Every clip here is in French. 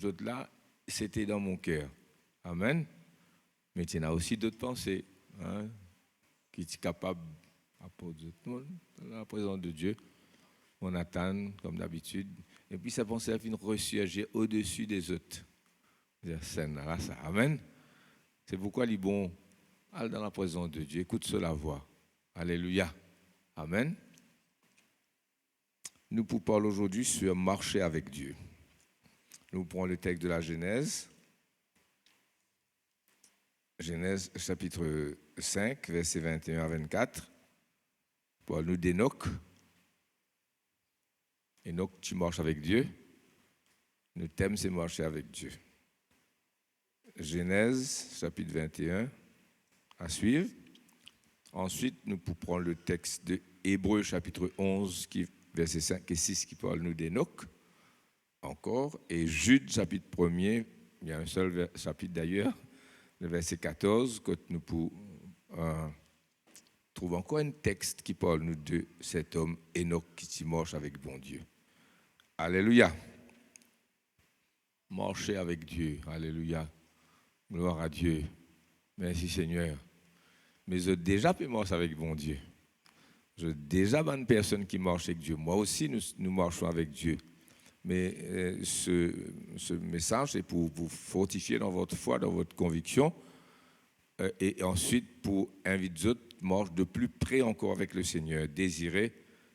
autres là, c'était dans mon cœur. Amen. Mais il y en a aussi d'autres pensées, hein, qui sont capables, à dans la présence de Dieu, on attend comme d'habitude. Et puis sa pensée a fini ressurgir au-dessus des autres. C'est là, ça. Amen. C'est pourquoi il est bon, aller dans la présence de Dieu, écoute cela voix. Alléluia. Amen. Nous pour parler aujourd'hui sur marcher avec Dieu. Nous prenons le texte de la Genèse. Genèse chapitre 5, versets 21 à 24. Paul nous d'Enoch. Enoch, tu marches avec Dieu. Le thème, c'est marcher avec Dieu. Genèse chapitre 21 à suivre. Ensuite, nous pouvons prendre le texte de Hébreux chapitre 11, versets 5 et 6 qui parle nous d'Enoch. Encore. Et Jude chapitre 1er, il y a un seul chapitre d'ailleurs, le verset 14, que nous pouvons trouver encore un texte qui parle nous de cet homme Enoch qui marche avec bon Dieu. Alléluia. Marcher avec Dieu. Alléluia. Gloire à Dieu. Merci Seigneur. Mais je déjà pu marcher avec bon Dieu. Je déjà bonne personne qui marche avec Dieu. Moi aussi, nous marchons avec Dieu. Mais ce message, c'est pour vous fortifier dans votre foi, dans votre conviction, et ensuite pour inviter les autres à marcher de plus près encore avec le Seigneur, désirer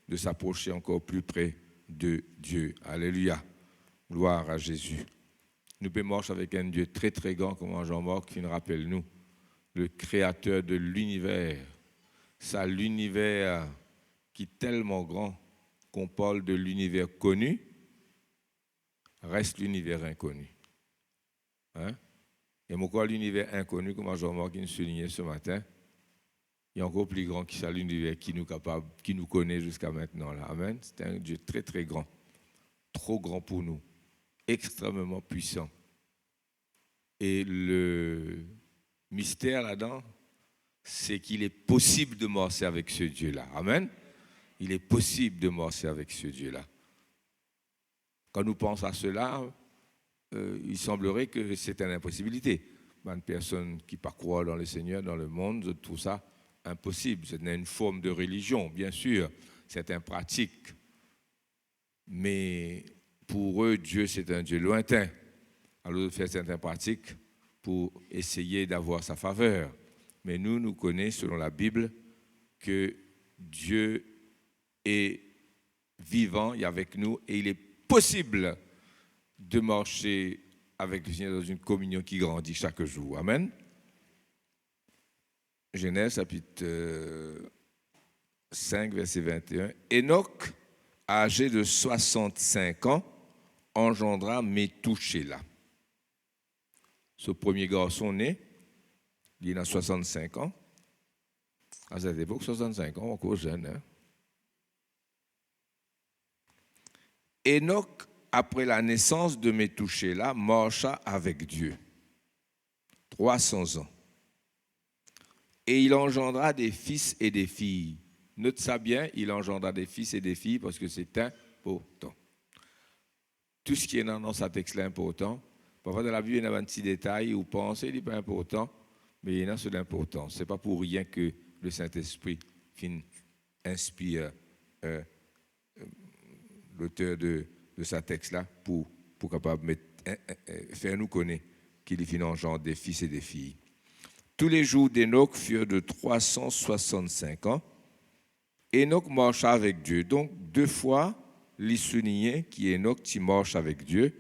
de s'approcher encore plus près de Dieu. Alléluia. Gloire à Jésus. Nous pouvons marcher avec un Dieu très très grand, comme Jean-Marc qui nous rappelle nous, le créateur de l'univers. Ça, l'univers qui est tellement grand qu'on parle de l'univers connu, reste l'univers inconnu. Hein? Et pourquoi l'univers inconnu, comme Jean-Marc nous soulignait ce matin, il est encore plus grand que ça, l'univers qui nous connaît jusqu'à maintenant. Là. Amen. C'est un Dieu très très grand, trop grand pour nous, extrêmement puissant. Et le mystère là-dedans, c'est qu'il est possible de marcher avec ce Dieu-là. Amen. Il est possible de marcher avec ce Dieu-là. Quand nous pensons à cela, il semblerait que c'est une impossibilité. Une personne qui parcourt dans le Seigneur, dans le monde, tout ça, impossible. C'est une forme de religion, bien sûr. C'est une pratique. Mais pour eux, Dieu, c'est un Dieu lointain. Alors, ils font certaines pratiques pour essayer d'avoir sa faveur. Mais nous connaissons, selon la Bible, que Dieu est vivant, il est avec nous, et il est possible de marcher avec le Seigneur dans une communion qui grandit chaque jour. Amen. Genèse chapitre 5, verset 21. Enoch, âgé de 65 ans, engendra Métouchéla. Ce premier garçon né, il a 65 ans. À cette époque, 65 ans, encore jeune. Hein? Enoch, après la naissance de Métouchéla, marcha avec Dieu 300 ans. Et il engendra des fils et des filles. Note ça bien, il engendra des fils et des filles parce que c'est important. Tout ce qui est dans ce texte-là est important. Parfois, dans la Bible, il y a un petit détail où penser, il n'est pas important, mais il y en a ce d'important. Ce n'est pas pour rien que le Saint-Esprit inspire l'auteur de ce texte-là pour capable faire nous connaître qu'il est engendre des fils et des filles. Tous les jours d'Enoch furent de 365 ans. Enoch marcha avec Dieu. Donc, deux fois, il soulignait qu'Enoch qui marche avec Dieu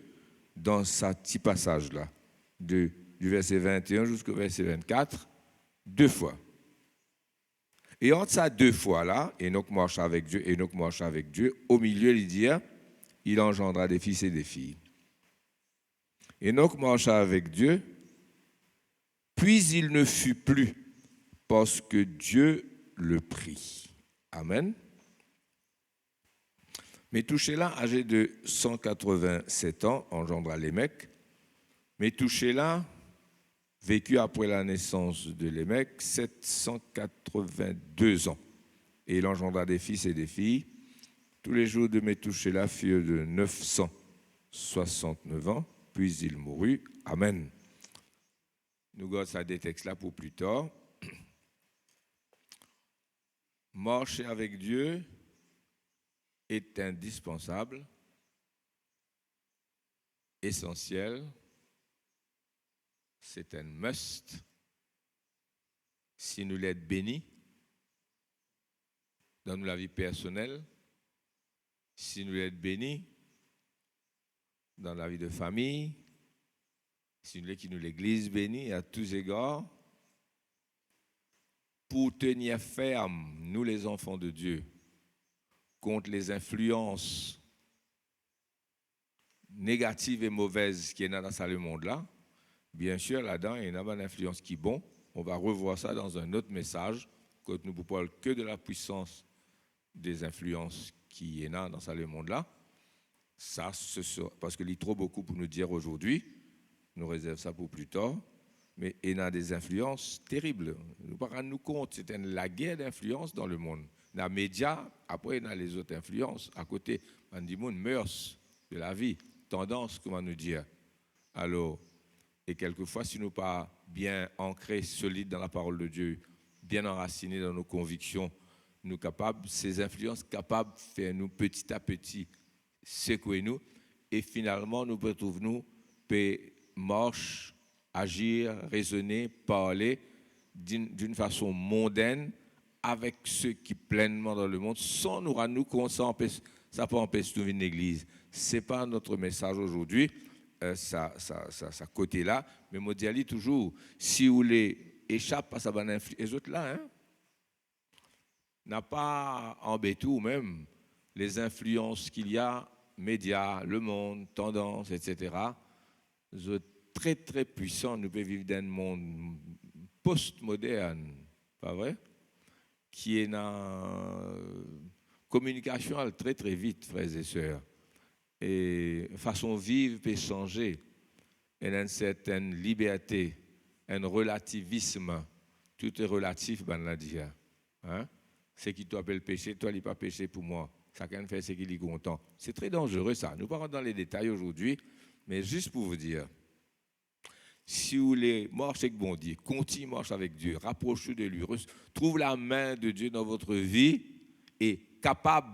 dans ce petit passage-là, du verset 21 jusqu'au verset 24, deux fois. Et entre ces deux fois-là, Enoch marcha avec Dieu, au milieu, il dit, il engendra des fils et des filles. Enoch marcha avec Dieu, puis il ne fut plus, parce que Dieu le prit. Amen. Métouchéla, âgé de 187 ans, engendra Lémec. Métouchéla vécut après la naissance de Lémec 782 ans. Et il engendra des fils et des filles. Tous les jours de Métouchéla furent de 969 ans, puis il mourut. Amen. Nous gardons ça des textes là pour plus tard. Marcher avec Dieu est indispensable, essentiel, c'est un must si nous voulons être bénis dans la vie personnelle, si nous voulons être bénis dans la vie de famille, si nous voulons que l'Église bénie à tous égards, pour tenir ferme, nous les enfants de Dieu, contre les influences négatives et mauvaises qui sont dans ce monde-là. Bien sûr, là-dedans, il y a une influence qui est bonne. On va revoir ça dans un autre message, quand nous ne parlons que de la puissance des influences qui est dans ce monde-là. Ça, parce qu'il y a trop beaucoup pour nous dire aujourd'hui. Nous réservons ça pour plus tard. Mais il y a des influences terribles. Nous ne pouvons pas rendre compte, c'est la guerre d'influence dans le monde. Dans les médias, après, il y a les autres influences. À côté, on dit mœurs de la vie, tendance, comment nous dire. Alors, et quelquefois, si nous ne sommes pas bien ancrés, solides dans la parole de Dieu, bien enracinés dans nos convictions, nous capables, ces influences capables de faire nous petit à petit secouer nous, et finalement, nous retrouvons marcher, agir, raisonner, parler d'une façon mondaine avec ceux qui pleinement dans le monde, sans nous rendre compte, ça ne peut empêcher de venir à l'église. Ce n'est pas notre message aujourd'hui, ça côté-là, mais moi je dis toujours, si vous voulez échapper à ça, les autres là, n'a pas embêté ou même les influences qu'il y a, médias, le monde, tendances, etc. Sont très très puissants. Nous pouvons vivre dans un monde post-moderne, pas vrai? Qui est dans communication très très vite, frères et sœurs. Et façon de vivre peut changer. Il y a une certaine liberté, un relativisme. Tout est relatif, ben l'a dit. Hein? Ce qui t'appelle le péché, toi, il n'est pas péché pour moi. Chacun fait ce qu'il est content. C'est très dangereux, ça. Nous ne parlons pas dans les détails aujourd'hui, mais juste pour vous dire, si vous voulez marcher avec bon Dieu, continuez à marcher avec Dieu, rapprochez-vous de lui, trouve la main de Dieu dans votre vie et capable,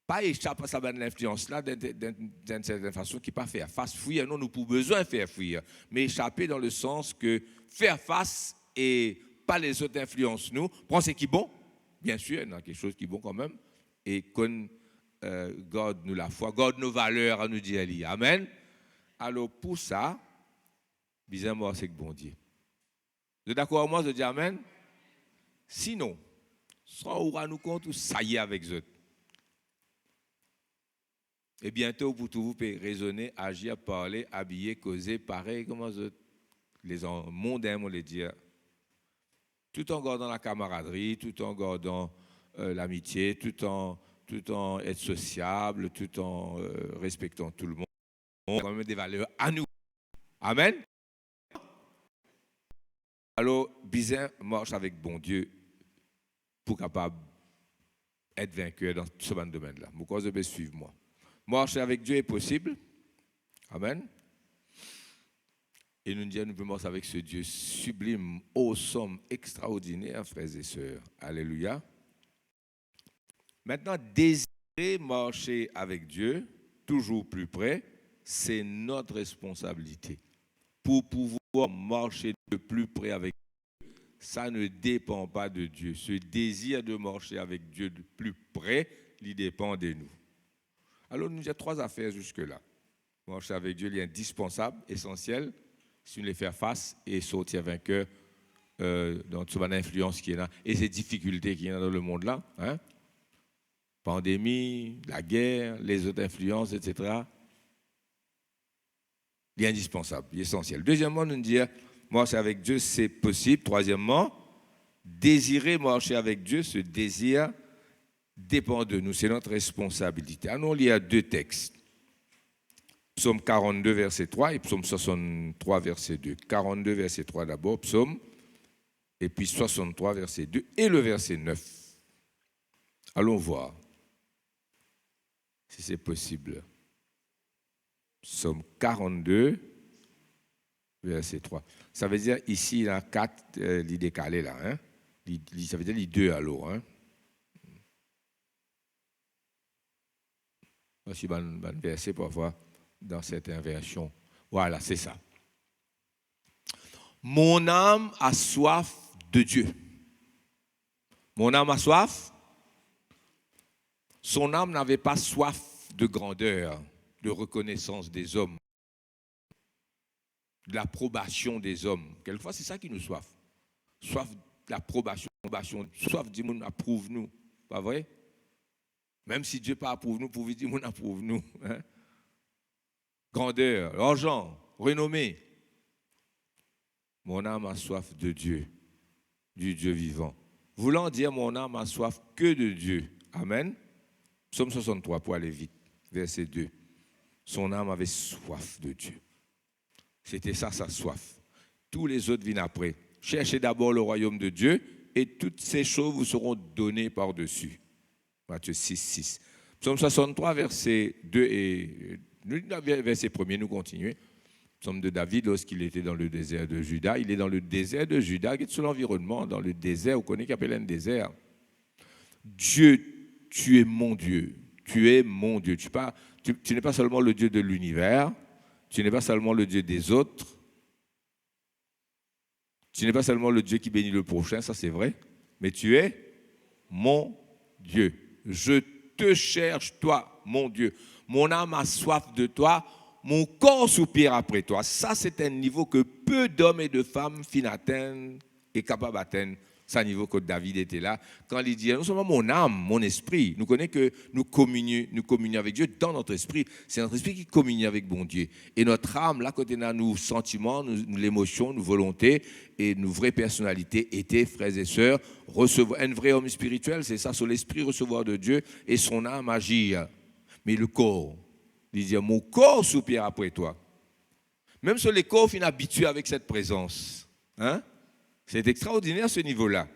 pas échapper à sa bonne influence-là d'une certaine façon qui pas faire face, fuir. Non, nous pouvons besoin de faire fuir, mais échapper dans le sens que faire face et pas les autres influences nous. Prends ce qui est bon, bien sûr, il y a quelque chose qui est bon quand même, et qu'on garde nous la foi, garde nos valeurs à nous dire. Amen. Alors pour ça, bizarre moi c'est que bon Dieu. Vous êtes d'accord avec moi, je dis amen. Sinon, soit on aura nous compte ou ça y est avec eux. Et bientôt, pour tout vous pouvez raisonner, agir, parler, habiller, causer, pareil, comment les mondains, on les dire. Tout en gardant la camaraderie, tout en gardant l'amitié, tout en être sociable, tout en respectant tout le monde. On a quand même des valeurs à nous. Amen. Alors, bizarre marche avec bon Dieu pour capable être vainqueur dans ce domaine-là. Pourquoi vous devez suivre moi? Marcher avec Dieu est possible. Amen. Et nous disons, nous pouvons marcher avec ce Dieu sublime, awesome, extraordinaire, frères et sœurs. Alléluia. Maintenant, désirer marcher avec Dieu, toujours plus près, c'est notre responsabilité. Pour pouvoir marcher de plus près avec Dieu, ça ne dépend pas de Dieu. Ce désir de marcher avec Dieu de plus près, il dépend de nous. Alors, nous avons trois affaires jusque-là. Marcher avec Dieu, il est indispensable, essentiel, si nous voulons faire face et sortir vainqueur dans toute l'influence qui est là et ces difficultés qui sont dans le monde-là. Hein? Pandémie, la guerre, les autres influences, etc. Il est indispensable, il est essentiel. Deuxièmement, nous disons, marcher avec Dieu, c'est possible. Troisièmement, désirer marcher avec Dieu, ce désir dépend de nous, c'est notre responsabilité. Alors, il y a deux textes. Psaume 42, verset 3 et Psaume 63, verset 2. 42, verset 3 d'abord, Psaume, et puis 63, verset 2 et le verset 9. Allons voir si c'est possible. Psaume 42, verset 3. Ça veut dire ici, il y a 4 lits décalés là. Hein? Ça veut dire les 2 à l'eau. Hein? Voici un verset parfois dans cette inversion. Voilà, c'est ça. Mon âme a soif de Dieu. Mon âme a soif. Son âme n'avait pas soif de grandeur, de reconnaissance des hommes, de l'approbation des hommes. Quelquefois, c'est ça qui nous soif. Soif d'approbation, soif du monde approuve-nous. Pas vrai? Même si Dieu pas approuve nous, pour dire monde approuve nous. Hein? Grandeur, argent, renommée. Mon âme a soif de Dieu, du Dieu vivant. Voulant dire mon âme a soif que de Dieu. Amen. Psaume 63, pour aller vite, verset 2. Son âme avait soif de Dieu. C'était ça, sa soif. Tous les autres viennent après. Cherchez d'abord le royaume de Dieu et toutes ces choses vous seront données par-dessus. Matthieu 6, 6. Psaume 63, verset 2 et verset 1er, nous continuons. Psaume de David, lorsqu'il était dans le désert de Juda. Il est dans le désert de Juda, qui est sur l'environnement, dans le désert, vous connaissez qu'il appelle un désert. Dieu, tu es mon Dieu. Tu es mon Dieu. Tu n'es pas seulement le Dieu de l'univers, tu n'es pas seulement le Dieu des autres, tu n'es pas seulement le Dieu qui bénit le prochain, ça c'est vrai, mais tu es mon Dieu. Je te cherche, toi, mon Dieu. Mon âme a soif de toi, mon corps soupire après toi. Ça, c'est un niveau que peu d'hommes et de femmes finissent atteindre et capables d'atteindre. C'est un niveau que David était là. Quand il dit, non seulement mon âme, mon esprit, nous connaissons que nous communions avec Dieu dans notre esprit. C'est notre esprit qui communie avec bon Dieu. Et notre âme, là, côté de nos sentiments, l'émotion, nos volontés et nos vraies personnalités étaient, frères et sœurs, recevoir. Un vrai homme spirituel, c'est ça, sur l'esprit recevoir de Dieu et son âme agir. Mais le corps, il dit, mon corps soupire après toi. Même sur les corps, on est habitué avec cette présence. Hein? C'est extraordinaire ce niveau-là.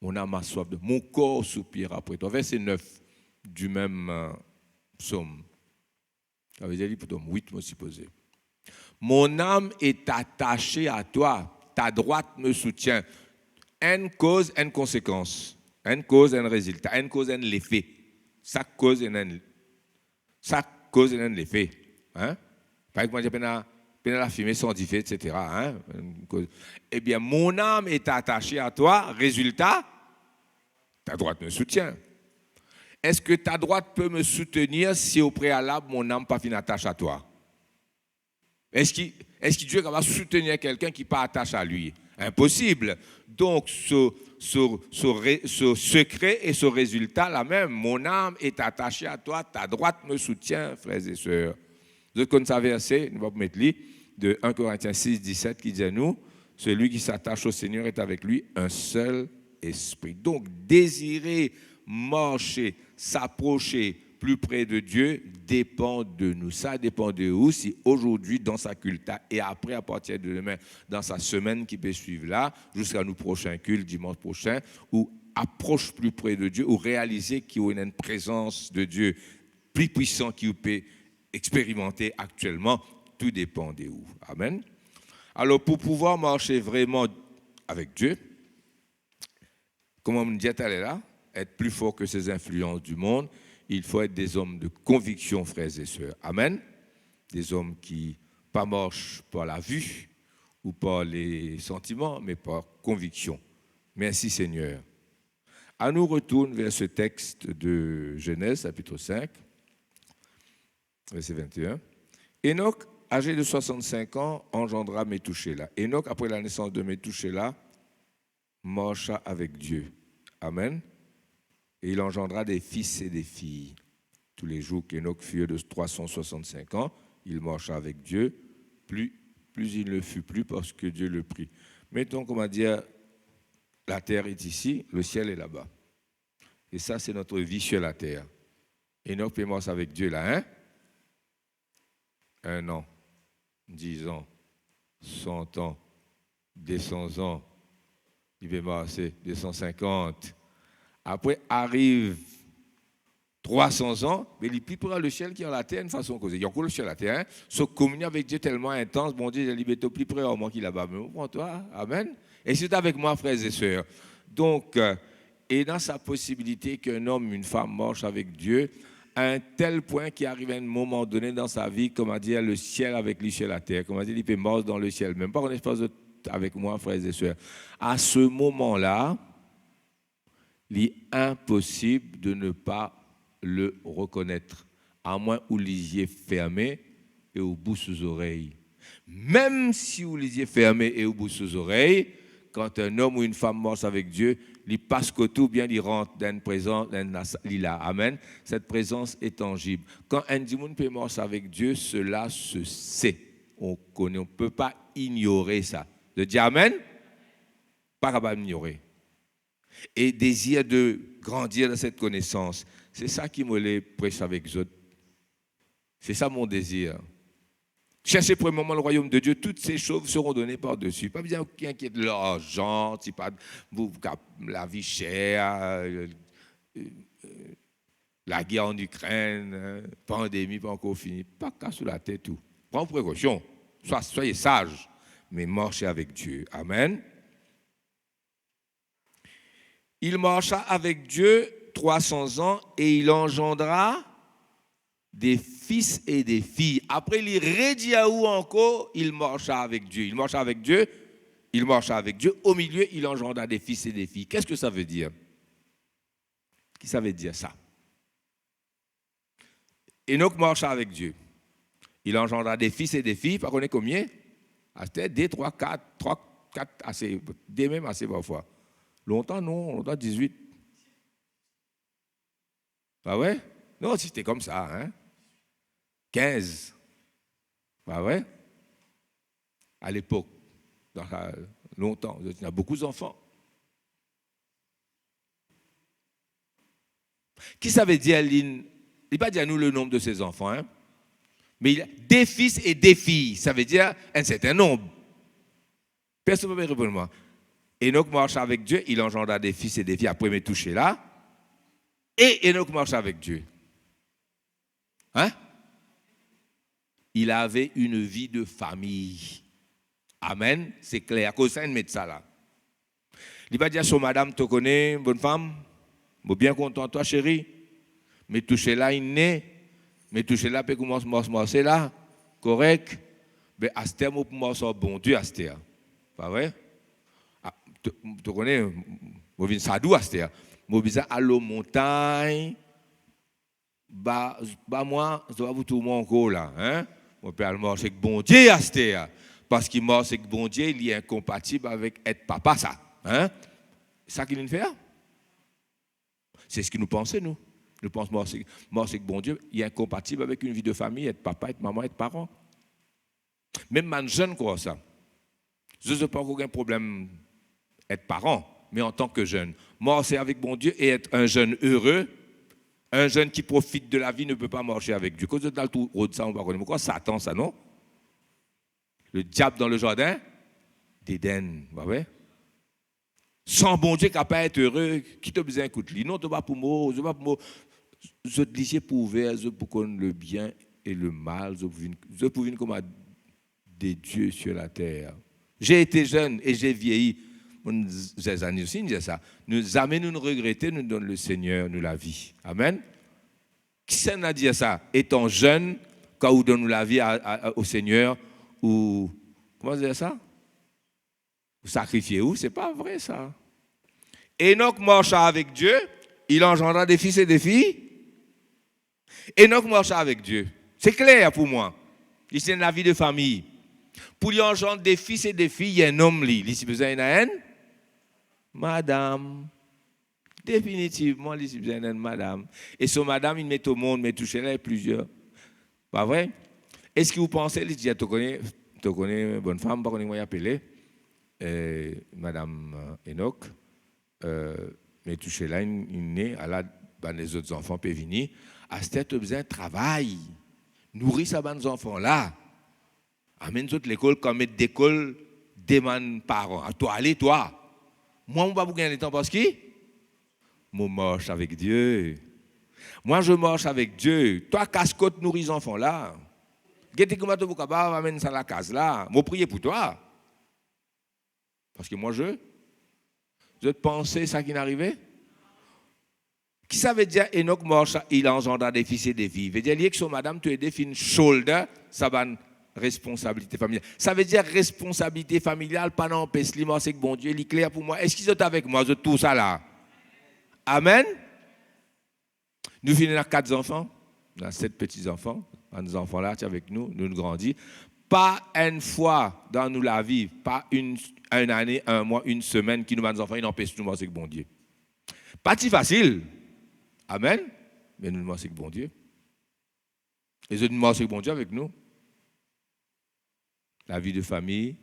Mon âme a soif de mon corps soupire après toi. Verset 9 du même psaume. Ça veut dire psaume 8, me supposé. Mon âme est attachée à toi. Ta droite me soutient. Une cause, une conséquence. Une cause, un résultat. Une cause, un effet. Chaque cause, un effet. Hein? Par exemple, la fumée sans diffé, etc. Hein? Eh bien, mon âme est attachée à toi. Résultat, ta droite me soutient. Est-ce que ta droite peut me soutenir si au préalable, mon âme pas fin attache à toi? Est-ce que Dieu est capable de soutenir quelqu'un qui n'est pas attaché à lui? Impossible. Donc, ce secret et ce résultat, là même, mon âme est attachée à toi, ta droite me soutient, frères et sœurs. Vous connaissez un verset, nous allons mettre de 1 Corinthiens 6, 17, qui dit à nous, celui qui s'attache au Seigneur est avec lui un seul esprit. Donc, désirer, marcher, s'approcher plus près de Dieu dépend de nous. Ça dépend de vous si aujourd'hui, dans sa culte, et après, à partir de demain, dans sa semaine qui peut suivre là, jusqu'à nos prochains cultes, dimanche prochain, ou approche plus près de Dieu, ou réaliser qu'il y a une présence de Dieu plus puissante qui peut expérimenter actuellement. Tout dépend de vous. Amen. Alors, pour pouvoir marcher vraiment avec Dieu, comme on me dit là, être plus fort que ces influences du monde, il faut être des hommes de conviction, frères et sœurs. Amen. Des hommes qui pas marchent par la vue ou par les sentiments, mais par conviction. Merci Seigneur. À nous retourne vers ce texte de Genèse, chapitre 5, verset 21. Enoch, âgé de 65 ans, engendra Métouchéla. Enoch, après la naissance de Métouchéla, marcha avec Dieu. Amen. Et il engendra des fils et des filles. Tous les jours qu'Enoch fut de 365 ans, il marcha avec Dieu. Plus il ne le fut plus parce que Dieu le prit. Mettons, comment dire, la terre est ici, le ciel est là-bas. Et ça, c'est notre vie sur la terre. Enoch marche avec Dieu là, hein? 1 an, 10 ans, 100 ans, 200 ans, il va marcher 250. Après arrive 300 ans, mais il plus pour le ciel qui est en la terre, une façon causée. Il y a encore le ciel à la terre, hein? Sauf communion avec Dieu tellement intense, bon Dieu, j'ai libéré plus près au moins qu'il a bas. Mais prends toi, amen. Et c'est avec moi, frères et sœurs. Donc, et dans sa possibilité qu'un homme, une femme marche avec Dieu, à un tel point qu'il arrive à un moment donné dans sa vie, comment dire, le ciel avec lui sur la terre, comment dire, il peut marcher dans le ciel, même pas qu'on espace avec moi, frères et sœurs. À ce moment-là, il est impossible de ne pas le reconnaître, à moins où les yeux fermés et au bout sous oreilles. Même si vous les yeux fermés et au bout sous oreilles, quand un homme ou une femme marche avec Dieu, il passe que tout bien, il rentre dans une présence, il a. Amen. Cette présence est tangible. Quand un démon peut marcher avec Dieu, cela se sait. On connaît, on ne peut pas ignorer ça. De dire Amen, pas capable d'ignorer. Et désir de grandir dans cette connaissance. C'est ça qui me les prêche avec eux. C'est ça mon désir. Cherchez premièrement le royaume de Dieu, toutes ces choses seront données par-dessus. Pas besoin qu'il inquiète l'argent, pas la vie chère, la guerre en Ukraine, pandémie pas encore finie. Pas qu'à sous la tête tout. Prends précaution, soyez sages, mais marchez avec Dieu. Amen. Il marcha avec Dieu 300 ans et il engendra des fils et des filles. Après, il redit à où encore, il marcha avec Dieu. Il marcha avec Dieu, il marcha avec Dieu. Au milieu, il engendra des fils et des filles. Qu'est-ce que ça veut dire? Qu'est-ce que ça veut dire ça? Enoch marcha avec Dieu. Il engendra des fils et des filles. Pas qu'on est combien? C'était 2, 3, 4, assez, des mêmes assez parfois. Longtemps, non, longtemps 18. Ah ouais? Non, c'était comme ça, hein? 15. Ah ouais? À l'époque, longtemps, il y a beaucoup d'enfants. Qui ça veut dire, Aline? Il ne va pas dire nous le nombre de ses enfants, hein? Mais il a des fils et des filles. Ça veut dire un certain nombre. Personne ne peut me répondre moi. Enoch marche avec Dieu, il engendra des fils et des filles. Après, il m'a touché là. Et Enoch marche avec Dieu. Hein? Il avait une vie de famille. Amen. C'est clair. À cause de ça, il met ça là. Il va dire, so madame, tu connais, bonne femme? Je suis bien content, toi, chérie. Mais toucher là, il naît. Mais toucher là, puis commence à marcher là. Correct. Mais Astère, moi, pour moi, c'est bon Dieu, Astère. Pas vrai? Tu connais, je viens Sadou, Astère. Je viens à la montagne. Bah moi, je dois vous tout le monde encore là. Hein? Mon père marche avec bon Dieu, Astère. Parce qu'il marche avec bon Dieu, il est incompatible avec être papa, ça. Hein? C'est ça qu'il vient faire? C'est ce que nous pensons, nous. Nous pensons marcher avec bon Dieu, il est incompatible avec une vie de famille, être papa, être maman, être parent. Même un jeune croit ça. Je ne sais pas aucun problème être parent, mais en tant que jeune. Marcher avec bon Dieu et être un jeune heureux, un jeune qui profite de la vie ne peut pas marcher avec Dieu. Quand vous êtes dans le tour de ça, on va connaître quoi? Satan, ça, non? Le diable dans le jardin d'Éden, ouais. Sans bon Dieu qui n'a pas être heureux, qui te besoin d'écouter lui? Non, tu vas pour moi, je ne pas pour moi. Je te dis pour ouvert, je pour connaître le bien et le mal, je pour venir comme des dieux sur la terre. J'ai été jeune et j'ai vieilli. J'ai années aussi, nous disons ça. Nous jamais nous regretter, nous donne le Seigneur, nous la vie. Amen. Qui s'en a dit ça? Étant jeune, quand vous donnez la vie au Seigneur, ou comment dire ça? Vous sacrifiez où? C'est pas vrai ça. Enoch marcha avec Dieu, il engendra des fils et des filles. Enoch marcha avec Dieu. C'est clair pour moi. C'est la vie de famille. Pour lui engendrer des fils et des filles, il y a un homme, il y a besoin d'une haine. Madame. Définitivement, il y a besoin d'une madame. Et ce madame, il met au monde, mais touché là, plusieurs. Pas vrai? Est-ce que vous pensez, il dit, tu connais une bonne femme, pas qu'on appeler Madame Enoch, mais touché là, il naît, à la, les autres enfants peuvent venir. À cette tête, tu as besoin de travail. Nourrir ces enfants là. Amène toute l'école, comme mettre d'école, demande parents. À toi, allez, toi. Moi, je ne vais pas gagner le temps parce que je marche avec Dieu. Moi, je marche avec Dieu. Toi, casse-côte, nourris enfants là. Gete comment tu vas amener ça à la case là. Moi, prier pour toi. Parce que moi, je te pensais ça qui n'arrivait. Qui ça veut dire Enoch marche, il engendre des fils et des filles. Ça veut dire que son madame, tu es des filles shoulder, ça va une responsabilité familiale. Ça veut dire responsabilité familiale, pas n'empêche, c'est que bon Dieu, il est clair pour moi. Est-ce qu'ils sont avec moi, tout ça là? Amen. Nous finissons 4 enfants, on a 7 petits-enfants. Nos enfants là, tu es avec nous, nous grandissons. Pas une fois dans nous la vie, pas une année, un mois, une semaine qui nous met nos enfants, ils n'empêchent nous c'est que bon Dieu. Pas si facile. Amen. Mais nous demandons c'est que bon Dieu. Et je demande c'est que bon Dieu avec nous. La vie de famille.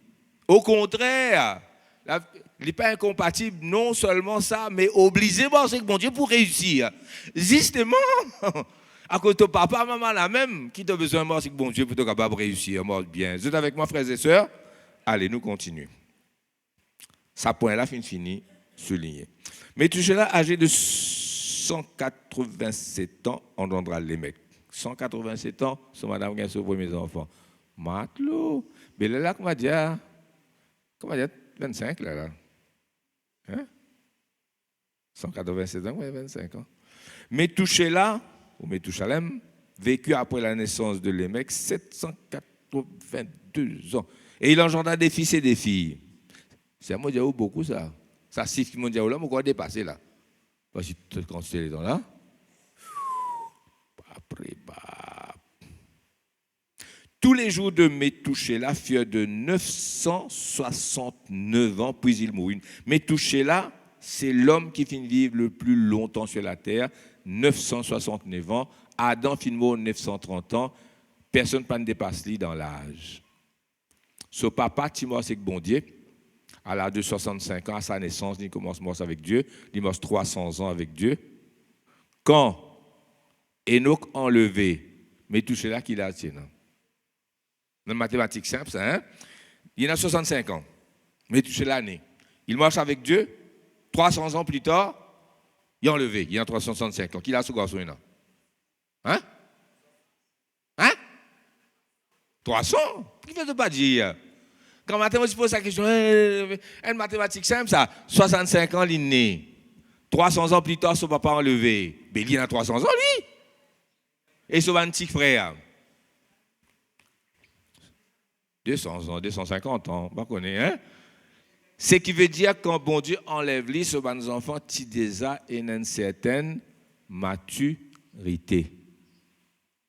Au contraire, il n'est pas incompatible, non seulement ça, mais obligé c'est que bon Dieu pour réussir. Justement, à cause de papa, maman, la même, qui a besoin de c'est que bon Dieu pour être capable de réussir. Bien. Vous êtes avec moi, frères et sœurs? Allez, nous continuons. Ça point là, fini, souligné. Mais tout cela âgé de 187 ans, on donnera les mecs. 187 ans, c'est madame qui a ses premiers enfants. Matelot. Mais là, comment dire 25 là. Hein? 187 ans, 25 ans. Mais touché là, ou Métouchalem, vécu après la naissance de Lémec, 782 ans. Et il engenda des fils et des filles. C'est un mot diaou beaucoup ça. Ça siffle qui m'a dit là, mais quoi dépasser là. Parce que quand tu es dans là, après, tous les jours de Métouchéla furent de 969 ans, puis il mourut. Métouchéla, c'est l'homme qui finit vivre le plus longtemps sur la terre, 969 ans. Adam finit mort 930 ans. Personne ne peut dépasser lui dans l'âge. Son papa, Timor, c'est que bon Dieu, à l'âge de 65 ans, à sa naissance, il commence à avec Dieu. Il meurt 300 ans avec Dieu. Quand Enoch enlevé, Métouchéla qui l'a tient. Dans mathématiques simple, ça, hein? Il a 65 ans. Métouchéla l'année. Il marche avec Dieu. 300 ans plus tard, il est enlevé. Il a 365 ans. Qui a ce garçon là? Hein? Hein? 300? Pourquoi tu ne pas dire? Quand mathématique pose la question, une mathématique simple, ça, 65 ans, il est né. 300 ans plus tard, son papa enlevé. Mais il a 300 ans, lui. Et son petit frère. 200 ans, 250 ans, on connaît, hein? Ce qui veut dire quand bon Dieu enlève lui, ce nos enfants, qui déjà une certaine maturité.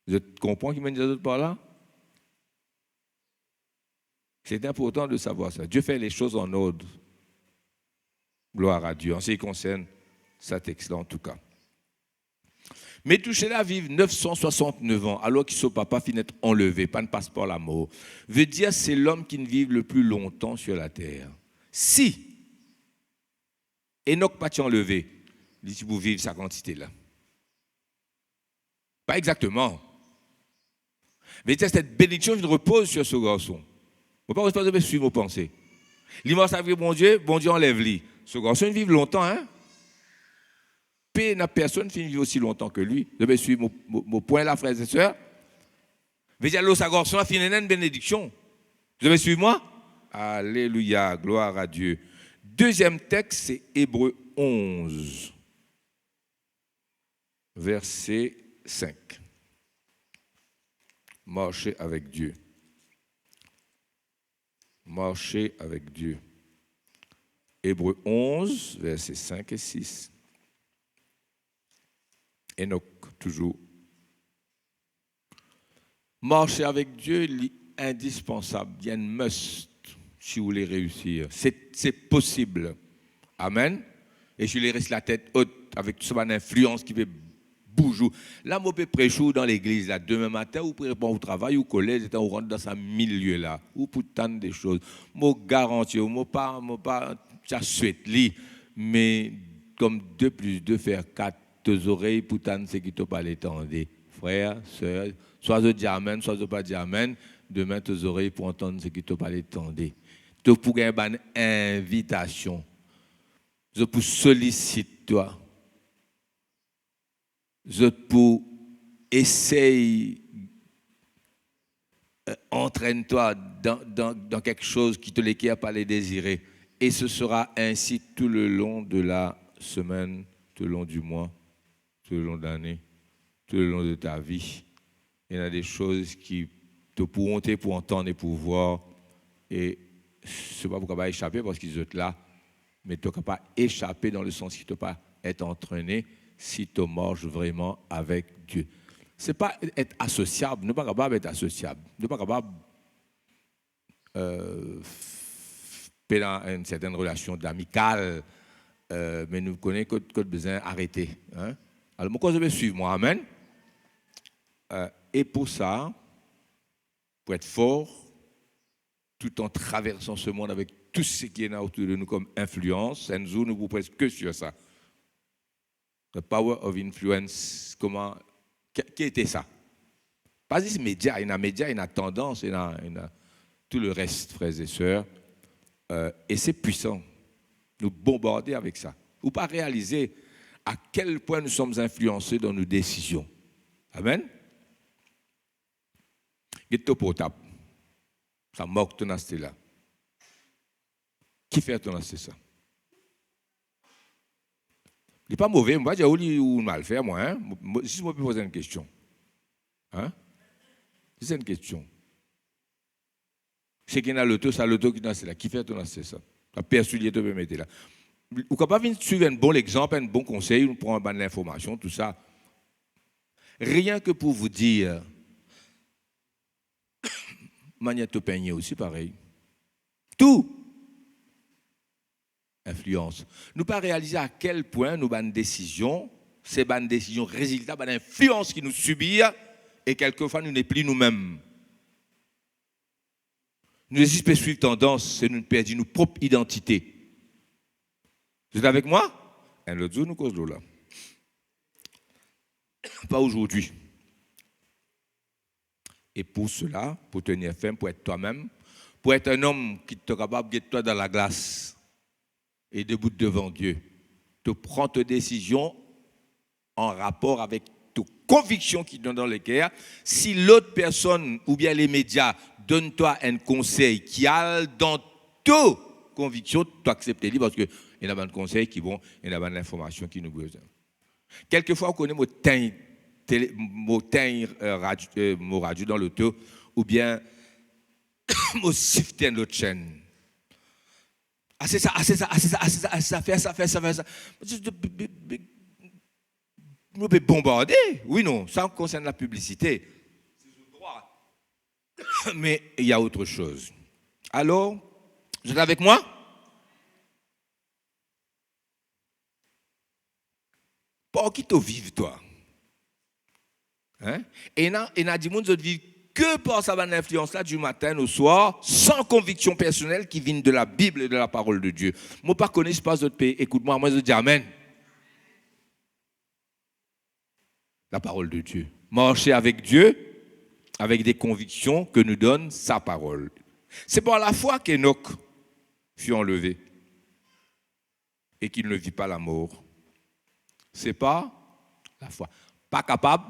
Vous comprenez qui me dit d'autre par là? C'est important de savoir ça. Dieu fait les choses en ordre. Gloire à Dieu. En ce qui concerne cet texte-là, en tout cas. Mais Métouchéla vive 969 ans, alors que son papa finit d'être enlevé, pas de passeport la mort. Veut dire c'est l'homme qui ne vit le plus longtemps sur la terre. Si Enoch pas enlevé, il dit pour vivre sa quantité-là. Pas exactement. Mais cette bénédiction qui repose sur ce garçon. On ne peut pas suivre vos pensées. L'immense avril, bon Dieu enlève-lui. Ce garçon, il vit longtemps, hein? Personne qui vit aussi longtemps que lui. Je vais suivre mon point là, frères et sœurs. Veut dire, ce garçon a fini une bénédiction. Vous avez suivi moi? Alléluia, gloire à Dieu. Deuxième texte, c'est Hébreux 11, verset 5. Marcher avec Dieu. Marcher avec Dieu. Hébreux 11, versets 5 et 6. Enoch, toujours. Marcher avec Dieu, c'est indispensable. Il y a une must si vous voulez réussir. C'est possible. Amen. Et je les reste la tête haute avec toute cette influence qui fait bouger. Là, je peux prêcher dans l'église. Là, demain matin, vous pouvez répondre au travail, au collège, vous rentrez dans ce milieu-là. Ou pour tant de choses. Je garantis, je ne pas ça souhaite, mais comme 2 plus 2 faire 4, tes oreilles pour tant ce qui te parle étendre. Frère, soeur, soit je dis amen, soit je pas dis amen. Demain, tes oreilles pour entendre ce qui te parle étendre. Tu pour gagner une invitation. Je pour solliciter toi. pour essayer, entraîne-toi dans quelque chose qui te l'équipe à les désirer. Et ce sera ainsi tout le long de la semaine, tout le long du mois, tout le long de l'année, tout le long de ta vie. Il y a des choses qui te pourront pour entendre et pour voir. Et ce n'est pas pour qu'on va échapper parce qu'ils sont là, mais tu ne peux pas échapper dans le sens qu'il ne peut pas être entraîné si tu marches vraiment avec Dieu. Ce n'est pas être associable, nous ne sommes pas capables d'être associables. Nous ne sommes pas capables dans une certaine relation d'amicale, mais nous connaissons que besoin d'arrêter. Hein? Alors, moi, je vais suivre moi, amen. Et pour ça, pour être fort, tout en traversant ce monde avec tout ce qui est là autour de nous comme influence, Enzo nous vous presque que sur ça. The power of influence, comment, qui était ça? Pas juste médias, il y a tendance, il y a tout le reste, frères et sœurs. Et c'est puissant. Nous bombarder avec ça. Ou pas réaliser à quel point nous sommes influencés dans nos décisions. Amen. Get-toi portable. Ça moque ton aspect là. Qui fait ton aspect ça? Il n'est pas mauvais, moi, je vais ou mal faire, moi. Hein? Si je me pose une question. Hein? C'est une question. C'est qu'il y a l'auto, c'est l'auto qui est là. Qui fait ton aspect ça? La personne te peut mettre là. Ou capable de suivre un bon exemple, un bon conseil, on prend une bonne information, tout ça. Rien que pour vous dire, manière de peigner aussi pareil. Tout influence. Nous pas réaliser à quel point nos bonnes décisions, ces bonnes décisions résultat de l'influence qui nous subit et quelquefois nous n'est plus nous-mêmes. Nous n'hésitons suivre tendance, c'est nous perdre nos propres identités. Vous êtes avec moi? Un autre jour, nous cause là. Pas aujourd'hui. Et pour cela, pour tenir ferme, pour être toi-même, pour être un homme qui te capable de toi dans la glace et debout devant Dieu, te prends tes décisions en rapport avec tes convictions qui donnent dans le cœur. Si l'autre personne ou bien les médias donnent toi un conseil qui a dans tes convictions, tu acceptes les parce qu'il y a un conseil qui vont, il y a une information qui nous besoin. Quelquefois, on connaît mon teint radio dans l'auto ou bien mon shifter l'autre chaîne. Ah, c'est ça, ça fait ça. Nous peut bombarder. Oui, non, ça concerne la publicité. C'est droit. Mais il y a autre chose. Alors, vous êtes avec moi? Pour qui tu vives, toi? Hein? Et il y a des gens qui vivent que par sa bonne influence-là du matin au soir, sans conviction personnelle qui viennent de la Bible et de la parole de Dieu. Moi, pas connais pas d'autres pays. Écoute-moi, moi, je dis Amen. La parole de Dieu. Marcher avec Dieu, avec des convictions que nous donne sa parole. C'est par la foi qu'Enoch fut enlevé et qu'il ne vit pas la mort. C'est pas la foi. Pas capable,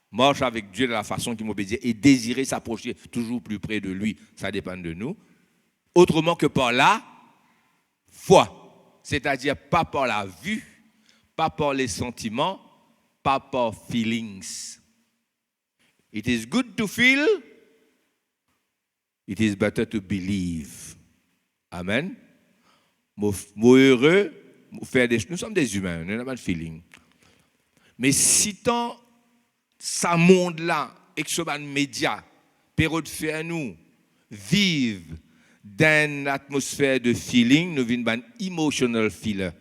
marche avec Dieu de la façon qu'il m'obéit et désirer s'approcher toujours plus près de lui. Ça dépend de nous. Autrement que par la foi. C'est-à-dire pas par la vue, pas par les sentiments, pas par feelings. It is good to feel. It is better to believe. Amen. Moi heureux, nous sommes des humains, nous n'avons pas de feeling. Mais si tant ça monde là, et que ce média, période fait nous vivre dans une atmosphère de feeling, nous venons d'un emotional feeler.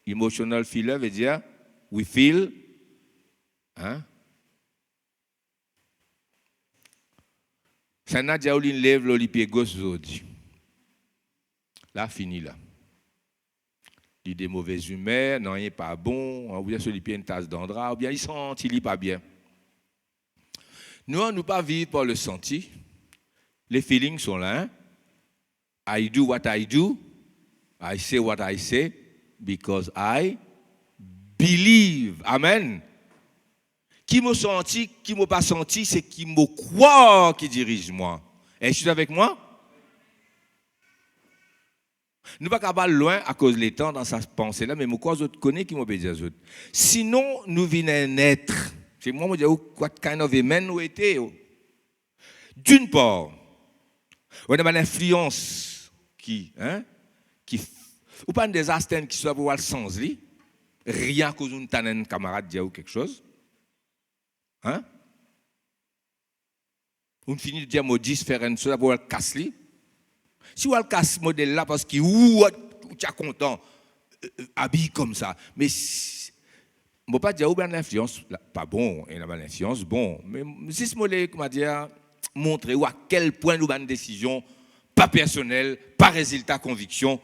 Emotional feeler veut dire we feel. Hein? Ça n'a déjà eu une lèvre l'olipier gauche aujourd'hui. Là, fini là. Il y a des mauvaises humeurs, non, il n'est pas bon, ou bien celui qui a une tasse d'andra, ou bien il sent, il n'est pas bien. Nous, on ne peut pas vivre par le senti. Les feelings sont là. Hein? I do what I do. I say what I say because I believe. Amen. Qui m'a senti, qui m'a pas senti, c'est qui m'a croit qui dirige moi. Est-ce que tu es avec moi? Nous ne pouvons pas loin à cause des temps dans sa pensée là, mais moi quoi autres connaît qui m'obéit aux autres. Sinon nous venons naître. C'est moi je dis what kind of a man nous était. D'une part, on a une influence qui ou pas des astènes qui soit pour le sens li, rien cause une tanne camarade dire ou quelque chose. Hein? On finit de dire maudit faire une chose pour le casse li. Si on casse ce modèle là parce que tu es content habille comme ça, mais je ne pas dire ou l'influence pas bon et la influence bon, mais si ce modèle comment dire montrer à quel point nous avons une décision pas personnelle, pas résultat conviction,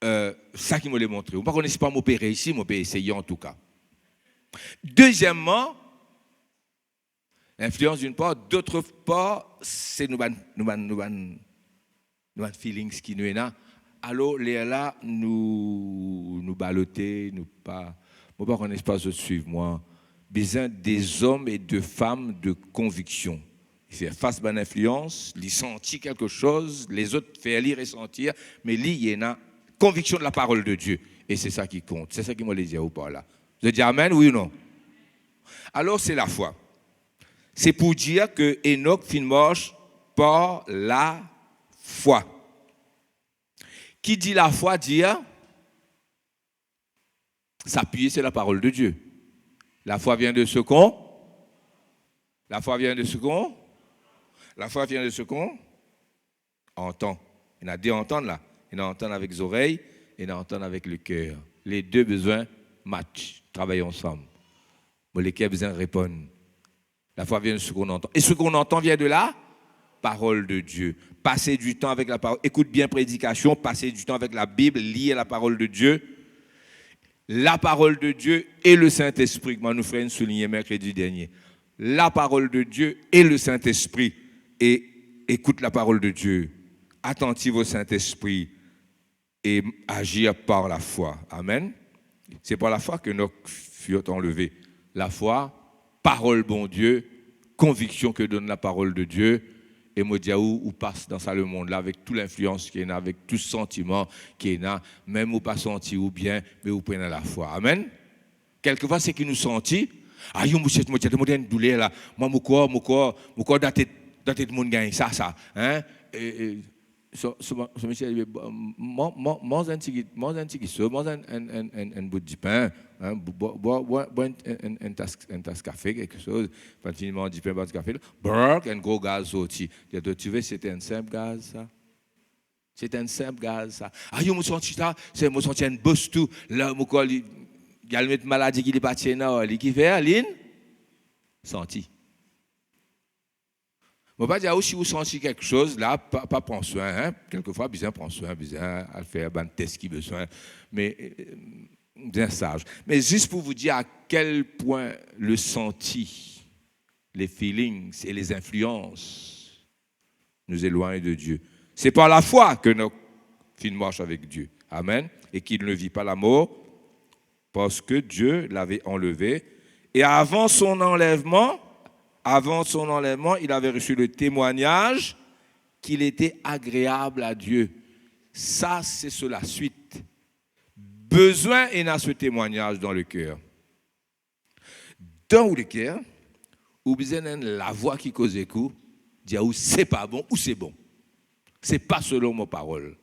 ça qui me l'a montré. On ne connaît pas m'opérer ici, mais on peut essayer en tout cas. Deuxièmement, l'influence d'une part, d'autre part, c'est nous feelings qui nous est là. Alors, les là, nous balloter, nous pas. Moi, pas qu'on pas de suivre moi. Besoin des hommes et de femmes de conviction. Il fait face à l'influence, il sentit quelque chose, les autres fait lire et sentir, mais il y a conviction de la parole de Dieu. Et c'est ça qui compte. C'est ça qui m'a dit ou pas là. Vous dites amen, oui ou non? Alors, c'est la foi. C'est pour dire que Enoch fin marche par la foi. Qui dit la foi dit s'appuyer sur la parole de Dieu. La foi vient de ce qu'on. La foi vient de ce qu'on. La foi vient de ce qu'on entend. Il y a deux entendre là. Il y a entendre avec les oreilles et il y a entendre avec le cœur. Les deux besoins match, travaillent ensemble. Mais les cœurs besoin répondre. La foi vient de ce qu'on entend. Et ce qu'on entend vient de la parole de Dieu. Passer du temps avec la parole. Écoute bien prédication, passer du temps avec la Bible, lire la parole de Dieu. La parole de Dieu et le Saint-Esprit. Moi, nous ferons souligner mercredi dernier. La parole de Dieu et le Saint-Esprit. Et écoute la parole de Dieu. Attentive au Saint-Esprit et agir par la foi. Amen. C'est par la foi que nous furent enlevés. La foi, parole bon Dieu, conviction que donne la parole de Dieu. Et moi, dis où passe dans ça le monde là avec toute l'influence qui est là, avec tout sentiment qui est là, même ou pas senti ou bien, mais vous prenez la foi. Amen. Quelquefois, c'est qui nous sentit. Ah, yo, monsieur, une douleur là. Moi, mon corps, daté de monde gagne ça. Hein? Ce monsieur, mange un petit guisseau, mange un bout de pain, bois un tasse café, quelque chose, pas finalement du pain, bois de café, brrr, un gros gaz sorti. Tu veux, c'était un simple gaz, ça? C'est un simple gaz, ça. Ah, yo, me senti ça, c'est me senti un boss tout, là, mon corps, il y a une maladie qui est partie, il qui fait, Aline? Senti. Je ne vais pas dire si vous sentez quelque chose, là, pas prendre soin. Hein? Quelquefois, besoin de prendre soin, besoin de faire un test qui besoin, mais bien sage. Mais juste pour vous dire à quel point le senti, les feelings et les influences nous éloignent de Dieu. C'est par la foi que notre film marche avec Dieu. Amen. Et qu'il ne vit pas la mort parce que Dieu l'avait enlevé. Et avant son enlèvement, il avait reçu le témoignage qu'il était agréable à Dieu. Ça, c'est sur la suite. Besoin est dans ce témoignage dans le cœur. Dans le cœur, ou besoin la voix qui cause écoute, dit ou c'est pas bon ou c'est bon. C'est pas selon mon parole.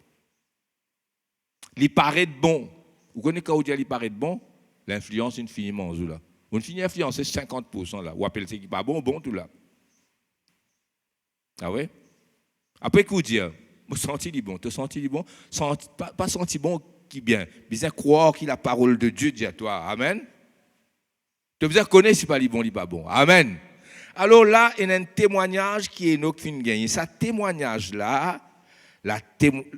Il paraît bon. Vous connaissez quand on dit il paraît bon? L'influence infiniment là. On finit influencer 50% là. Ou appelle ce qui pas bon tout là. Ah ouais? Après quoi dire? Me senti bon, te senti bon, pas senti bon qui bien. Bien croire qu'il la parole de Dieu dit à toi. Amen. Tu besoin connaître si pas li bon, li pas bon. Amen. Alors là, il y a un témoignage qui est notre fin gagné. Ce témoignage là,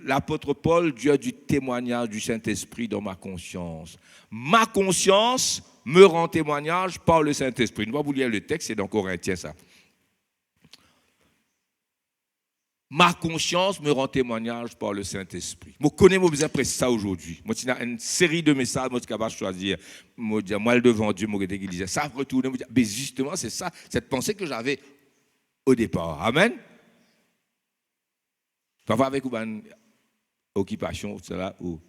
l'apôtre Paul, Dieu a du témoignage du Saint-Esprit dans ma conscience. Ma conscience me rend témoignage par le Saint-Esprit. Nous allons vous lire le texte, c'est dans Corinthiens ça. Ma conscience me rend témoignage par le Saint-Esprit. Je connais mon besoin après ça aujourd'hui. Moi, il y a une série de messages, moi, je suis capable de choisir. Moi, devant Dieu, moi, je disais, ça retourne. Mais justement, c'est ça, cette pensée que j'avais au départ. Amen. Parfois, avec une occupation, cela, ou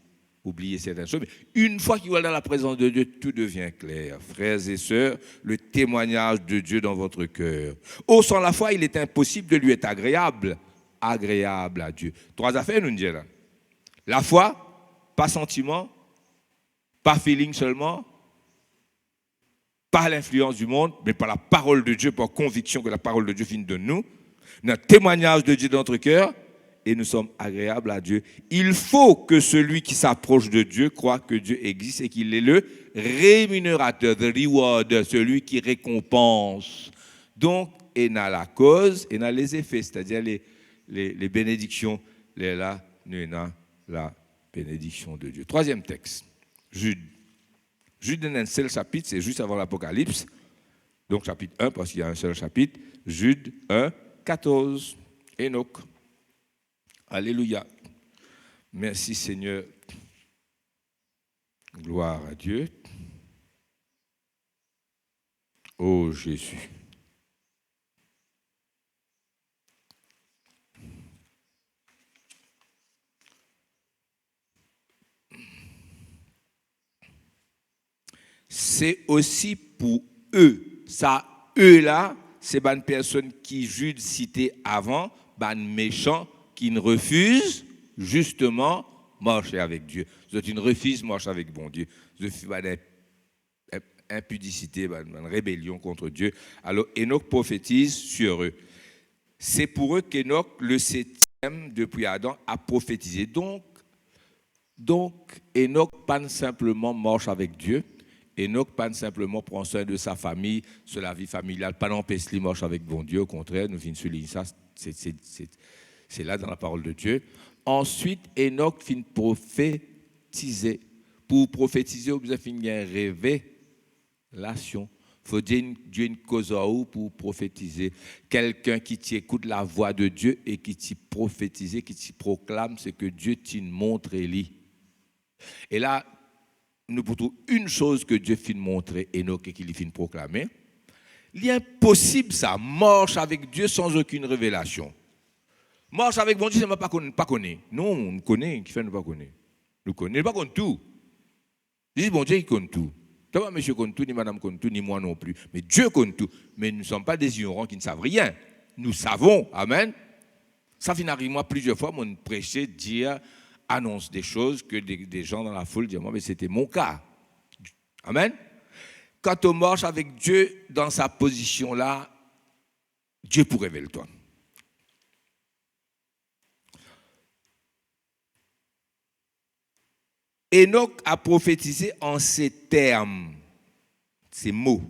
oublier certaines choses. Mais une fois qu'il est dans la présence de Dieu, tout devient clair. Frères et sœurs, le témoignage de Dieu dans votre cœur. Oh, sans la foi, il est impossible de lui être agréable. Agréable à Dieu. 3 affaires, nous disons là. La foi, pas sentiment, pas feeling seulement, pas l'influence du monde, mais par la parole de Dieu, par conviction que la parole de Dieu vient de nous, notre témoignage de Dieu dans notre cœur, et nous sommes agréables à Dieu. Il faut que celui qui s'approche de Dieu croit que Dieu existe et qu'il est le rémunérateur, the reward, celui qui récompense. Donc, et dans la cause, et dans les effets, c'est-à-dire les bénédictions, là, nous avons la bénédiction de Dieu. 3e texte, Jude. Jude dans un seul chapitre, c'est juste avant l'Apocalypse. Donc chapitre 1, parce qu'il y a un seul chapitre. Jude 1, 14. Enoch. Alléluia. Merci Seigneur. Gloire à Dieu. Oh Jésus. C'est aussi pour eux. Ça, eux là, c'est une personne qui Jude cité avant, un méchant qui ne refuse justement marcher avec Dieu. C'est une refuse marcher avec bon Dieu. C'est une impudicité, une rébellion contre Dieu. Alors Enoch prophétise sur eux. C'est pour eux qu'Enoch, le 7e depuis Adam, a prophétisé. Donc Enoch pas simplement marche avec Dieu. Enoch pas simplement prend soin de sa famille, sur la vie familiale, pas n'empêche lui marche avec bon Dieu. Au contraire, nous venons souligner ça. C'est là dans la parole de Dieu. Ensuite, Enoch fin prophétiser. Pour prophétiser, vous avez une révélation. Il faut dire Dieu une cause pour prophétiser. Quelqu'un qui écoute la voix de Dieu et qui t'y prophétise, qui t'y proclame, c'est que Dieu t'y montre et lit. Et là, nous pouvons une chose que Dieu fin montrer Enoch et qu'il fin proclamer. Il est impossible ça, marche avec Dieu sans aucune révélation. Marche avec bon Dieu, c'est pas connaît. Non, on connaît, qui fait ne pas connaître. Nous connaissons pas tout. Dis bon Dieu, il connaît tout. Toi, monsieur connaît tout, ni madame connaît tout, ni moi non plus. Mais Dieu connaît tout. Mais nous ne sommes pas des ignorants qui ne savent rien. Nous savons. Amen. Ça finit arrive moi plusieurs fois, mon prêcher, dire, annonce des choses que des gens dans la foule disent, moi, mais c'était mon cas. Amen. Quand on marche avec Dieu dans sa position là, Dieu pour révéler toi. Enoch a prophétisé en ces termes, ces mots.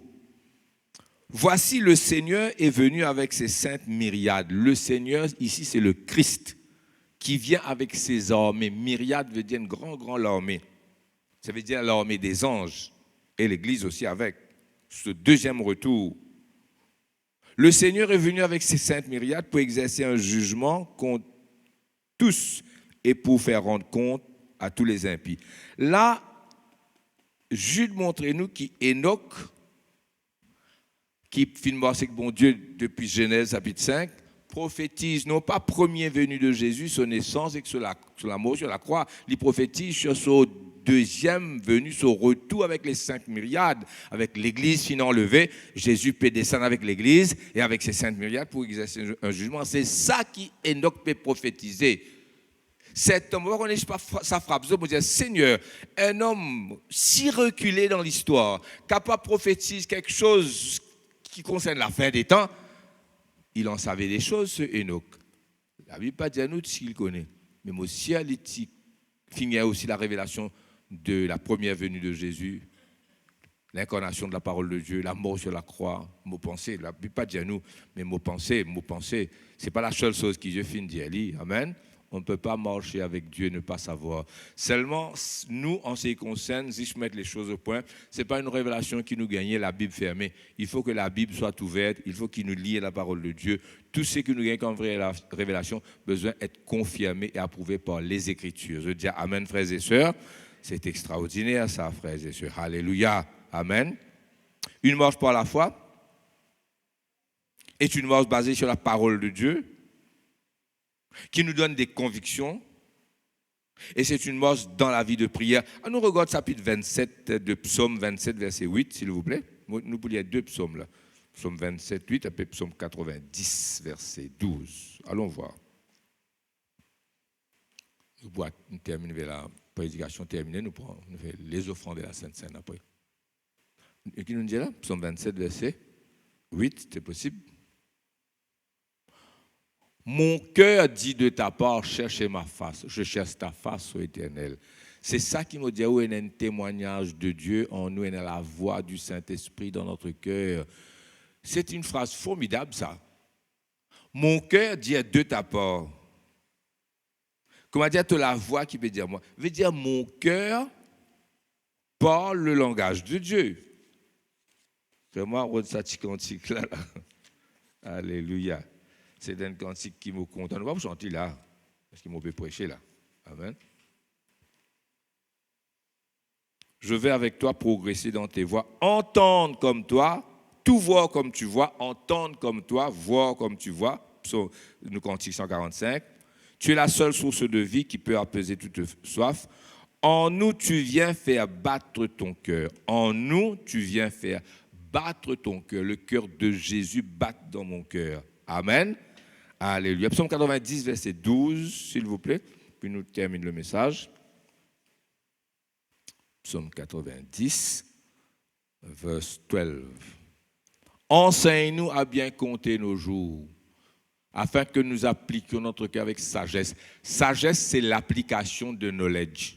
Voici le Seigneur est venu avec ses saintes myriades. Le Seigneur, ici, c'est le Christ qui vient avec ses armées. Myriade veut dire une grande armée. Ça veut dire l'armée des anges. Et l'Église aussi avec ce 2e retour. Le Seigneur est venu avec ses saintes myriades pour exercer un jugement contre tous et pour faire rendre compte à tous les impies. Là, Jude montre-nous qu'Enoch, qui filme avec bon Dieu depuis Genèse chapitre 5, prophétise non pas premier venu de Jésus, son naissance et que sur la mort, sur la croix, il prophétise sur son 2e venu, son retour avec les 5 myriades, avec l'église finant enlevée. Jésus peut descendre avec l'église et avec ses 5 myriades pour exercer un jugement. C'est ça qu'Enoch peut prophétiser. Cet homme, ça frappe, je dire, Seigneur, un homme si reculé dans l'histoire, capable de prophétiser quelque chose qui concerne la fin des temps, il en savait des choses, ce Enoch. La Bible pas dire nous ce qu'il connaît, mais aussi il finit aussi la révélation de la première venue de Jésus, l'incarnation de la parole de Dieu, la mort sur la croix, mot pensée. La Bible pas dire nous, mais mot pensée, c'est pas la seule chose qui Dieu finit dire. Amen. On ne peut pas marcher avec Dieu et ne pas savoir. Seulement, nous, en ce qui concerne, si je mets les choses au point, ce n'est pas une révélation qui nous gagne la Bible fermée. Il faut que la Bible soit ouverte, il faut qu'il nous lie la parole de Dieu. Tout ce qui nous gagne comme vraie révélation, besoin d'être confirmé et approuvé par les Écritures. Je dis amen, frères et sœurs. C'est extraordinaire, ça, frères et sœurs. Alléluia. Amen. Une marche par la foi est une marche basée sur la parole de Dieu, qui nous donne des convictions, et c'est une marche dans la vie de prière. Nous regardons chapitre 27 de Psaume 27, verset 8, s'il vous plaît. Nous pouvons lire deux psaumes là. Psaume 27, 8, et puis Psaume 90, verset 12. Allons voir. Nous terminons vers la prédication terminée, nous faisons les offrandes de la Sainte Seine après. Et qui nous dit là? Psaume 27, verset 8, c'est possible? Mon cœur dit de ta part, cherchez ma face. Je cherche ta face, ô Éternel. C'est ça qui me dit où il y a un témoignage de Dieu en nous, et dans la voix du Saint-Esprit dans notre cœur. C'est une phrase formidable, ça. Mon cœur dit de ta part. Comment dire la voix qui veut dire moi? Veut dire mon cœur parle le langage de Dieu. Fais-moi un petit cantique là. Alléluia. C'est un cantique qui me compte. On va vous chanter là, parce qu'il m'a fait prêcher là. Amen. Je vais avec toi progresser dans tes voies, entendre comme toi, tout voir comme tu vois, entendre comme toi, voir comme tu vois. Nous cantique 145. Tu es la seule source de vie qui peut apaiser toute soif. En nous, tu viens faire battre ton cœur. En nous, tu viens faire battre ton cœur. Le cœur de Jésus bat dans mon cœur. Amen. Alléluia. Psaume 90, verset 12, s'il vous plaît. Puis nous terminons le message. Psaume 90, verset 12. Enseigne-nous à bien compter nos jours, afin que nous appliquions notre cœur avec sagesse. Sagesse, c'est l'application de knowledge.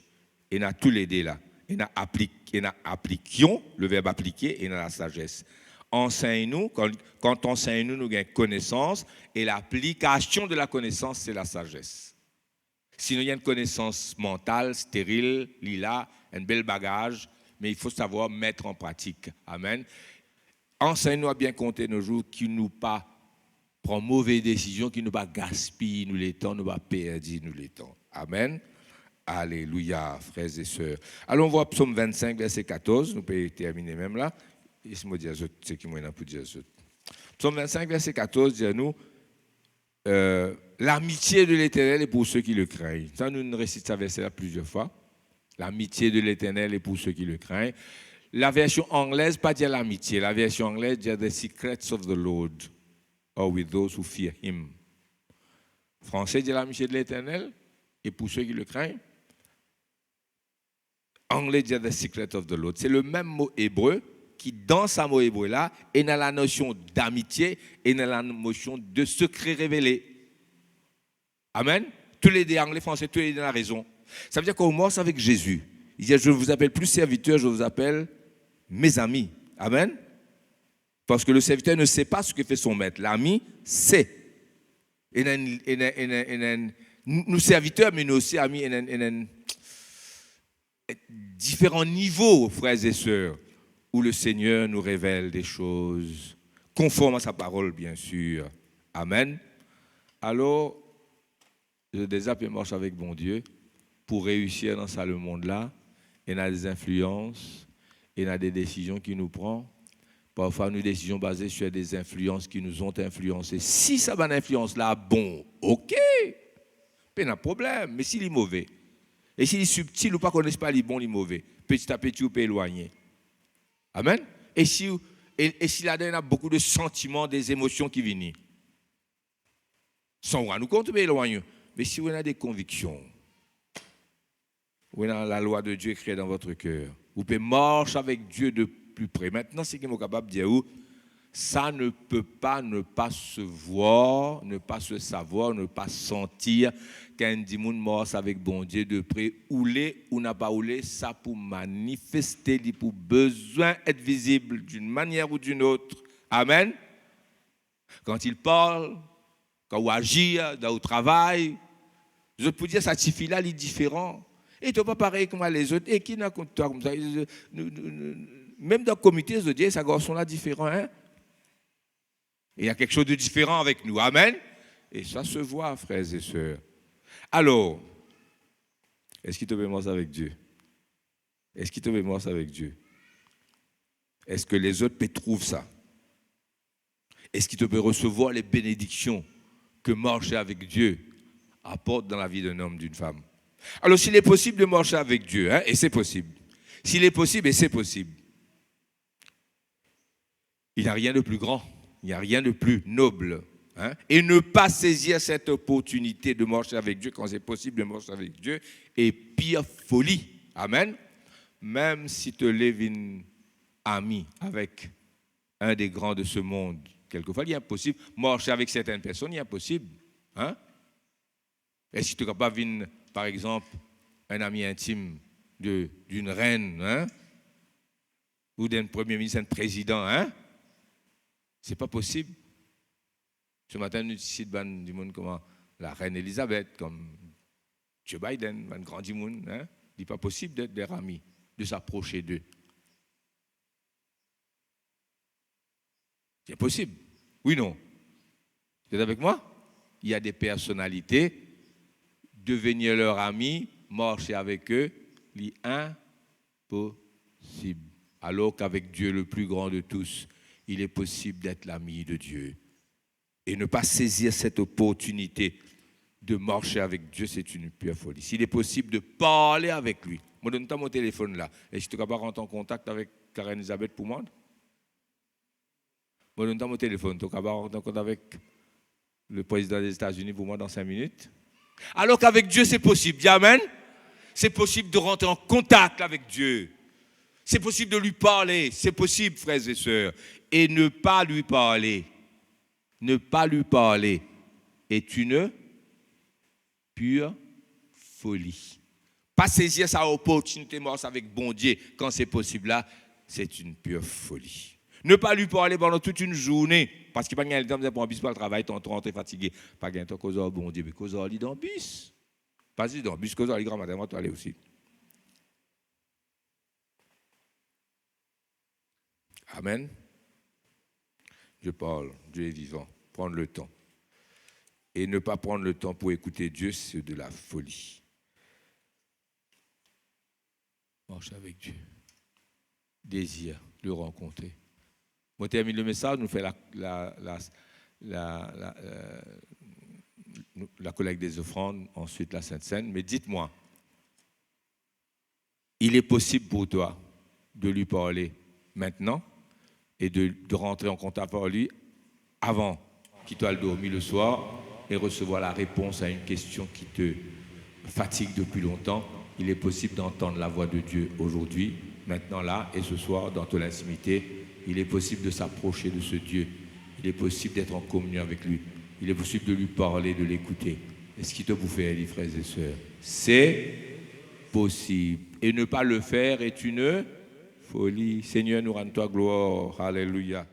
Et on a tous les deux là. Et on appliquions, le verbe appliquer, et on a la sagesse. Enseigne-nous, quand enseigne-nous, nous gagnons connaissance, et l'application de la connaissance, c'est la sagesse. Sinon, il y a une connaissance mentale, stérile, lila, un bel bagage, mais il faut savoir mettre en pratique. Amen. Enseigne-nous à bien compter nos jours, qui nous pas prend mauvaise décision, qui nous pas gaspille nous les temps, nous pas perdre nous les temps. Amen. Alléluia, frères et sœurs. Allons voir Psaume 25, verset 14. Nous pouvons terminer même là. C'est qui m'a pour dire ça. Psaume 25, verset 14, dit-nous l'amitié de l'Éternel est pour ceux qui le craignent. Ça, nous récitons ce verset là plusieurs fois. L'amitié de l'Éternel est pour ceux qui le craignent. La version anglaise, pas dire l'amitié. La version anglaise dit The secrets of the Lord are with those who fear him. Français dit l'amitié de l'Éternel et pour ceux qui le craignent. Anglais dit The secret of the Lord. C'est le même mot hébreu qui, dans sa mot hébreu là, est dans la notion d'amitié et dans la notion de secret révélé. Amen. Tous les deux, anglais, français, tous les deux ont la raison. Ça veut dire qu'on commence avec Jésus. Il dit, je ne vous appelle plus serviteur, je vous appelle mes amis. Amen. Parce que le serviteur ne sait pas ce que fait son maître. L'ami sait. Nous serviteurs, mais nous aussi amis, différents niveaux, frères et sœurs, où le Seigneur nous révèle des choses conformes à sa parole, bien sûr. Amen. Alors, je désappe et marche avec mon Dieu pour réussir dans ça, le monde-là. Il y a des influences, il y a des décisions qui nous prennent. Parfois, nous décisions basées sur des influences qui nous ont influencés. Si ça va l'influence-là, bon, ok, pas de problème. Mais s'il est mauvais, et s'il est subtil ou pas connaît pas les bons, les mauvais, petit à petit, vous pouvez éloigner. Amen. Et si là-dedans, il y a beaucoup de sentiments, des émotions qui viennent. Sans nous compte, vous éloigner. Mais si vous avez des convictions, vous avez la loi de Dieu créée dans votre cœur, vous pouvez marcher avec Dieu de plus près. Maintenant, c'est qu'il est capable de dire, ça ne peut pas ne pas se voir, ne pas se savoir, ne pas sentir qu'un monde marche avec bon Dieu de près, oulé ou n'a pas oulé, ça pour manifester, pour besoin d'être visible d'une manière ou d'une autre. Amen. Quand il parle, quand il agit dans le travail, Je peux dire, ça suffit là, il est différent. Et tu n'es pas pareil comme les autres. Et qui n'a contre toi comme ça? Même dans le comité, je dis, ces garçons-là différents. Hein? Il y a quelque chose de différent avec nous. Amen. Et ça se voit, frères et sœurs. Alors, est-ce qu'il te mémoire avec Dieu? Est-ce qu'il te mémoire avec Dieu? Est-ce que les autres peuvent trouver ça? Est-ce qu'il te peut recevoir les bénédictions que marcher avec Dieu apporte dans la vie d'un homme, d'une femme? Alors, s'il est possible de marcher avec Dieu, hein, et c'est possible. S'il est possible, et c'est possible. Il n'y a rien de plus grand, il n'y a rien de plus noble. Hein, et ne pas saisir cette opportunité de marcher avec Dieu quand c'est possible de marcher avec Dieu est pire folie. Amen. Même si tu lèves une amie avec un des grands de ce monde, quelquefois il est impossible. Marcher avec certaines personnes, il est impossible. Hein? Est-ce que tu es capable de, par exemple, un ami intime d'une reine, hein? Ou d'un premier ministre, d'un président, hein? C'est pas possible. Ce matin, nous disons du monde comment la reine Elisabeth, comme Joe Biden, un grand du monde, hein? Il n'est pas possible d'être des amis, de s'approcher d'eux. C'est possible. Oui, non. Vous êtes avec moi? Il y a des personnalités, devenir leurs amis, marcher avec eux, c'est impossible. Alors qu'avec Dieu, le plus grand de tous, il est possible d'être l'ami de Dieu. Et ne pas saisir cette opportunité de marcher avec Dieu, c'est une pure folie. S'il est possible de parler avec lui, moi, donne-toi mon téléphone là. Et je te capable de rentrer en contact avec Karen Elisabeth pour moi? Moi, donne-toi mon téléphone. Tu es capable de rentrer en contact avec le président des États-Unis pour moi dans 5 minutes? Alors qu'avec Dieu, c'est possible. Dis amen. C'est possible de rentrer en contact avec Dieu. C'est possible de lui parler. C'est possible, frères et sœurs. Et ne pas lui parler. Ne pas lui parler est une pure folie. Pas saisir sa opportunité morte avec bon Dieu quand c'est possible là, c'est une pure folie. Ne pas lui parler pendant toute une journée, parce qu'il n'y a pas de temps pour un bus pour le travail, tu es fatigué. Pas de temps cause bon Dieu, mais cause dans le bus. Pas dans le bus, cause dans le grand matin, moi tu aller aussi. Amen. Je parle, Dieu est vivant. Prendre le temps. Et ne pas prendre le temps pour écouter Dieu, c'est de la folie. Marche avec Dieu. Désir de le rencontrer. Moi, termine le message, nous fait la collecte des offrandes, ensuite la Sainte Seine. Mais dites-moi, il est possible pour toi de lui parler maintenant et de rentrer en contact avec lui avant qu'il doit dormir le soir et recevoir la réponse à une question qui te fatigue depuis longtemps. Il est possible d'entendre la voix de Dieu aujourd'hui, maintenant là et ce soir dans ton intimité. Il est possible de s'approcher de ce Dieu. Il est possible d'être en communion avec lui. Il est possible de lui parler, de l'écouter. Est-ce qu'il te vous fait, les frères et sœurs? C'est possible. Et ne pas le faire est une folie. Seigneur, nous rends toi gloire. Alléluia.